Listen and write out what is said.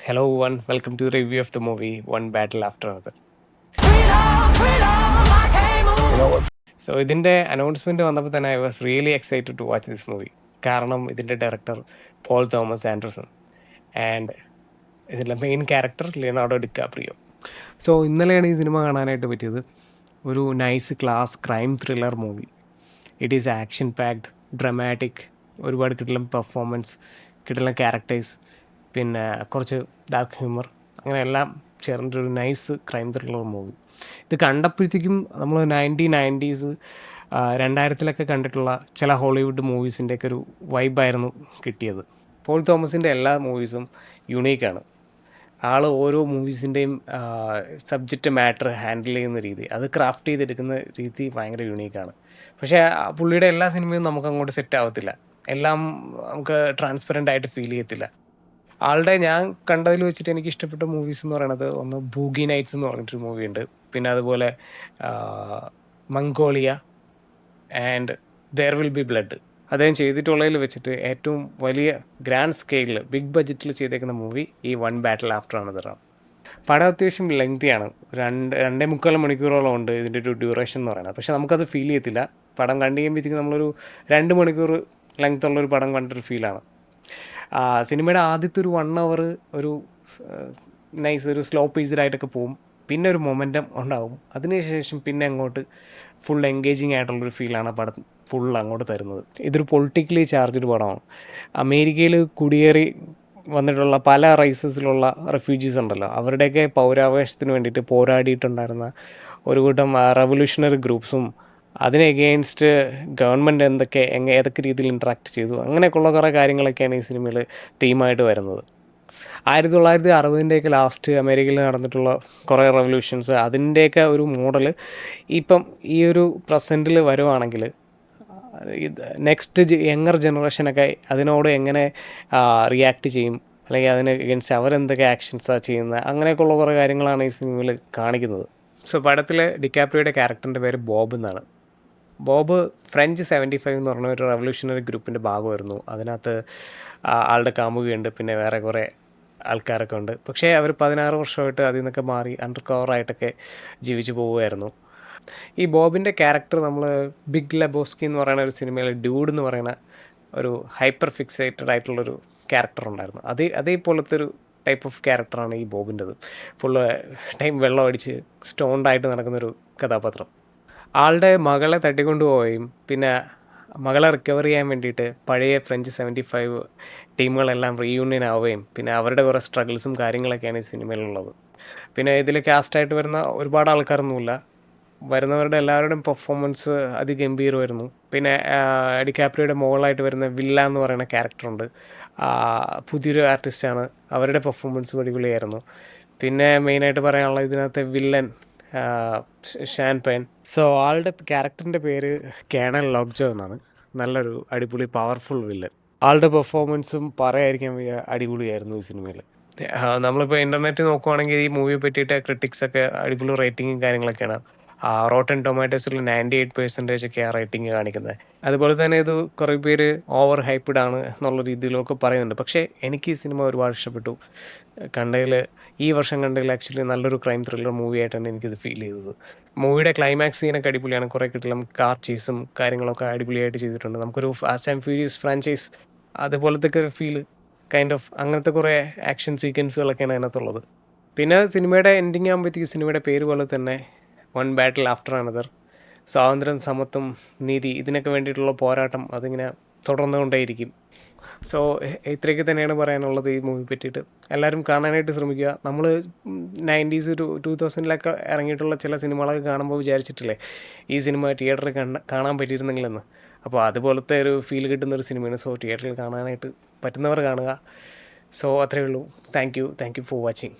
Hello everyone, welcome to the review of the movie One Battle After Another. So ഇതിൻ്റെ announcement വന്നപ്പോൾ തന്നെ I was really excited to watch this movie. കാരണം ഇതിൻ്റെ director Paul Thomas Anderson and ഇതിൻ്റെ main character Leonardo DiCaprio. So ഇന്നലെയാണ് ഈ സിനിമ കാണാനായിട്ട് പറ്റിയത്. ഒരു nice class crime thriller movie. It is action packed, dramatic, ഒരുപാട് കിട്ടലും പെർഫോമൻസ്, കിട്ടലും ക്യാരക്ടേഴ്സ്, പിന്നെ കുറച്ച് ഡാർക്ക് ഹ്യൂമർ, അങ്ങനെ എല്ലാം ചേർന്നിട്ടൊരു നൈസ് ക്രൈം ത്രില്ലർ മൂവി. ഇത് കണ്ടപ്പോഴത്തേക്കും നമ്മൾ 1990s 2000-ലൊക്കെ കണ്ടിട്ടുള്ള ചില ഹോളിവുഡ് മൂവീസിൻ്റെയൊക്കെ ഒരു വൈബായിരുന്നു കിട്ടിയത്. പോൾ തോമസിൻ്റെ എല്ലാ മൂവീസും യുണീക്കാണ്. ആൾ ഓരോ മൂവീസിൻ്റെയും സബ്ജക്റ്റ് മാറ്റർ ഹാൻഡിൽ ചെയ്യുന്ന രീതി, അത് ക്രാഫ്റ്റ് ചെയ്തെടുക്കുന്ന രീതി ഭയങ്കര യുണീക്കാണ്. പക്ഷേ പുള്ളിയുടെ എല്ലാ സിനിമയും നമുക്ക് അങ്ങോട്ട് സെറ്റ് ആവത്തില്ല, എല്ലാം നമുക്ക് ട്രാൻസ്പെറൻ്റ് ആയിട്ട് ഫീൽ ചെയ്യത്തില്ല. ആളുടെ ഞാൻ കണ്ടതിൽ വെച്ചിട്ട് എനിക്ക് ഇഷ്ടപ്പെട്ട മൂവീസ് എന്ന് പറയുന്നത് ഒന്ന് ബൂഗി നൈറ്റ്സ് എന്ന് പറഞ്ഞിട്ടൊരു മൂവിയുണ്ട്, പിന്നെ അതുപോലെ Mongolia and their will be blood. അദ്ദേഹം ചെയ്തിട്ടുള്ളതിൽ വെച്ചിട്ട് ഏറ്റവും വലിയ ഗ്രാൻഡ് സ്കെയിലിൽ ബിഗ് ബഡ്ജറ്റിൽ ചെയ്തേക്കുന്ന മൂവി ഈ വൺ ബാറ്റിൽ ആഫ്റ്റർ അനദറാണ്. പടം അത്യാവശ്യം ലെങ്തിയാണ്, 2.25 മണിക്കൂറോളം ഉണ്ട് ഇതിൻ്റെ ഒരു ഡ്യൂറേഷൻ എന്ന് പറയുന്നത്. പക്ഷേ നമുക്കത് ഫീൽ ചെയ്യത്തില്ല. പടം കണ്ടു കഴിയുമ്പോഴത്തേക്കും നമ്മളൊരു 2 മണിക്കൂർ ലെങ്ത്തുള്ളൊരു പടം കണ്ടൊരു ഫീലാണ്. സിനിമയുടെ ആദ്യത്തെ ഒരു 1 hour ഒരു നൈസ് ഒരു സ്ലോ പേസ്ഡായിട്ടൊക്കെ പോവും, പിന്നെ ഒരു മൊമെൻറ്റം ഉണ്ടാവും. അതിനുശേഷം പിന്നെ അങ്ങോട്ട് ഫുൾ എൻഗേജിങ് ആയിട്ടുള്ളൊരു ഫീലാണ് പടം ഫുൾ അങ്ങോട്ട് തരുന്നത്. ഇതൊരു പൊളിറ്റിക്കലി ചാർജ്ഡ് പടമാണ്. അമേരിക്കയിൽ കുടിയേറി വന്നിട്ടുള്ള പല റൈസസിലുള്ള റെഫ്യൂജീസ് ഉണ്ടല്ലോ, അവരുടെയൊക്കെ പൗരാവകാശത്തിന് വേണ്ടിയിട്ട് പോരാടിയിട്ടുണ്ടായിരുന്ന ഒരു കൂട്ടം റവല്യൂഷണറി ഗ്രൂപ്പ്സും അതിന് എഗെയിൻസ്റ്റ് ഗവൺമെൻറ് ഏതൊക്കെ രീതിയിൽ ഇൻട്രാക്ട് ചെയ്തു, അങ്ങനെയൊക്കെയുള്ള കുറേ കാര്യങ്ങളൊക്കെയാണ് ഈ സിനിമയിൽ തീമായിട്ട് വരുന്നത്. 1960-ൻ്റെയൊക്കെ ലാസ്റ്റ് അമേരിക്കയിൽ നടന്നിട്ടുള്ള കുറേ റവല്യൂഷൻസ്, അതിൻ്റെയൊക്കെ ഒരു മോഡൽ ഇപ്പം ഈ ഒരു പ്രസൻറ്റിൽ വരുവാണെങ്കിൽ നെക്സ്റ്റ് യങ്ങർ ജനറേഷനൊക്കെ അതിനോട് എങ്ങനെ റിയാക്ട് ചെയ്യും, അല്ലെങ്കിൽ അതിന് എഗെയിൻസ്റ്റ് അവരെന്തൊക്കെ ആക്ഷൻസാണ് ചെയ്യുന്നത്, അങ്ങനെയൊക്കെയുള്ള കുറേ കാര്യങ്ങളാണ് ഈ സിനിമയിൽ കാണിക്കുന്നത്. സോ പടത്തിൽ ഡിക്കാപ്രിയോയുടെ ക്യാരക്ടറിൻ്റെ പേര് ബോബ് എന്നാണ്. ബോബ് ഫ്രഞ്ച് 75 എന്ന് പറഞ്ഞ ഒരു റവല്യൂഷണറി ഗ്രൂപ്പിൻ്റെ ഭാഗമായിരുന്നു. അതിനകത്ത് ആളുടെ കാമുകയുണ്ട്, പിന്നെ വേറെ കുറേ ആൾക്കാരൊക്കെ ഉണ്ട്. പക്ഷേ അവർ 16 വർഷമായിട്ട് അതിൽ നിന്നൊക്കെ മാറി അണ്ടർ കവറായിട്ടൊക്കെ ജീവിച്ചു പോവുമായിരുന്നു. ഈ ബോബിൻ്റെ ക്യാരക്ടർ നമ്മൾ ബിഗ് ലബോസ്കി എന്ന് പറയുന്ന ഒരു സിനിമയിൽ ഡ്യൂഡ് എന്ന് പറയുന്ന ഒരു ഹൈപ്പർ ഫിക്സേറ്റഡ് ആയിട്ടുള്ളൊരു ക്യാരക്ടർ ഉണ്ടായിരുന്നു. അതേപോലത്തെ ഒരു ടൈപ്പ് ഓഫ് ക്യാരക്ടറാണ് ഈ ബോബിൻ്റെത്. ഫുള്ള് ടൈം വെള്ളം അടിച്ച് സ്റ്റോൺഡായിട്ട് നടക്കുന്നൊരു കഥാപാത്രം. ആളുടെ മകളെ തട്ടിക്കൊണ്ടുപോവുകയും പിന്നെ മകളെ റിക്കവർ ചെയ്യാൻ വേണ്ടിയിട്ട് പഴയ ഫ്രഞ്ച് 75 ടീമുകളെല്ലാം റീയൂണിയൻ ആവുകയും പിന്നെ അവരുടെ കുറേ സ്ട്രഗിൾസും കാര്യങ്ങളൊക്കെയാണ് ഈ സിനിമയിലുള്ളത്. പിന്നെ ഇതിൽ കാസ്റ്റായിട്ട് വരുന്ന ഒരുപാട് ആൾക്കാരൊന്നുമില്ല, വരുന്നവരുടെ എല്ലാവരുടെയും പെർഫോമൻസ് അതിഗംഭീരമായിരുന്നു. പിന്നെ ഡിക്കാപ്രിയോയുടെ മോളായിട്ട് വരുന്ന വില്ല എന്ന് പറയുന്ന ക്യാരക്ടറുണ്ട്, പുതിയൊരു ആർട്ടിസ്റ്റാണ്, അവരുടെ പെർഫോമൻസ് അടിപൊളിയായിരുന്നു. പിന്നെ മെയിനായിട്ട് പറയാനുള്ള ഇതിനകത്തെ വില്ലൻ ഷാൻ പെൻ. സോ ആളുടെ ക്യാരക്ടറിൻ്റെ പേര് കേണൽ ലോക്ജോ എന്നാണ്. നല്ലൊരു അടിപൊളി പവർഫുൾ വില്ലൻ. ആളുടെ പെർഫോമൻസും പറയാതിരിക്കാൻ വയ്യ, അടിപൊളിയായിരുന്നു ഈ സിനിമയിൽ. നമ്മളിപ്പോൾ ഇൻ്റർനെറ്റ് നോക്കുവാണെങ്കിൽ ഈ മൂവിയെ പറ്റിയിട്ട് ക്രിട്ടിക്സൊക്കെ അടിപൊളി റേറ്റിങ്ങും കാര്യങ്ങളൊക്കെയാണ്. റോട്ടൻ ടൊമാറ്റോസിൽ 98% ഒക്കെ ആ റേറ്റിംഗ് കാണിക്കുന്നത്. അതുപോലെ തന്നെ ഇത് കുറേ പേര് ഓവർ ഹൈപ്പ്ഡ് ആണ് എന്നുള്ള രീതിയിലൊക്കെ പറയുന്നുണ്ട്. പക്ഷേ എനിക്ക് ഈ സിനിമ ഒരുപാട് ഇഷ്ടപ്പെട്ടു. ഈ വർഷം കണ്ടതിൽ ആക്ച്വലി നല്ലൊരു ക്രൈം ത്രില്ലർ മൂവി ആയിട്ടാണ് എനിക്കിത് ഫീൽ ചെയ്തത്. മൂവിയുടെ ക്ലൈമാക്സ് സീനൊക്കെ അടിപൊളിയാണ്. കുറേ കിട്ടലും കാർ ചേസും കാര്യങ്ങളൊക്കെ അടിപൊളിയായിട്ട് ചെയ്തിട്ടുണ്ട്. നമുക്കൊരു ഫാസ്റ്റ് ആൻഡ് ഫ്യൂരിയസ് ഫ്രാഞ്ചൈസ് അതുപോലത്തെ ഒക്കെ ഫീൽ കൈൻഡ് ഓഫ് അങ്ങനത്തെ കുറേ ആക്ഷൻ സീക്വൻസുകളൊക്കെയാണ് അതിനകത്തുള്ളത്. പിന്നെ സിനിമയുടെ എൻഡിങ് ആകുമ്പോഴത്തേക്ക് സിനിമയുടെ പേര് പോലെ തന്നെ വൺ ബാറ്റിൽ ആഫ്റ്റർ അനദർ, സ്വാതന്ത്ര്യം, സമത്വം, നീതി, ഇതിനൊക്കെ വേണ്ടിയിട്ടുള്ള പോരാട്ടം അതിങ്ങനെ തുടർന്നുകൊണ്ടേയിരിക്കും. സോ ഇത്രയൊക്കെ തന്നെയാണ് പറയാനുള്ളത് ഈ മൂവി പറ്റിയിട്ട്. എല്ലാവരും കാണാനായിട്ട് ശ്രമിക്കുക. നമ്മൾ 90s 2000-ലൊക്കെ ഇറങ്ങിയിട്ടുള്ള ചില സിനിമകളൊക്കെ കാണുമ്പോൾ വിചാരിച്ചിട്ടില്ലേ ഈ സിനിമ തിയേറ്ററിൽ കാണാൻ പറ്റിയിരുന്നെങ്കിലെന്ന്. അപ്പോൾ അതുപോലത്തെ ഒരു ഫീൽ കിട്ടുന്നൊരു സിനിമയാണ്. സോ തിയേറ്ററിൽ കാണാനായിട്ട് പറ്റുന്നവർ കാണുക. സോ അത്രയേ ഉള്ളൂ. Thank you for watching.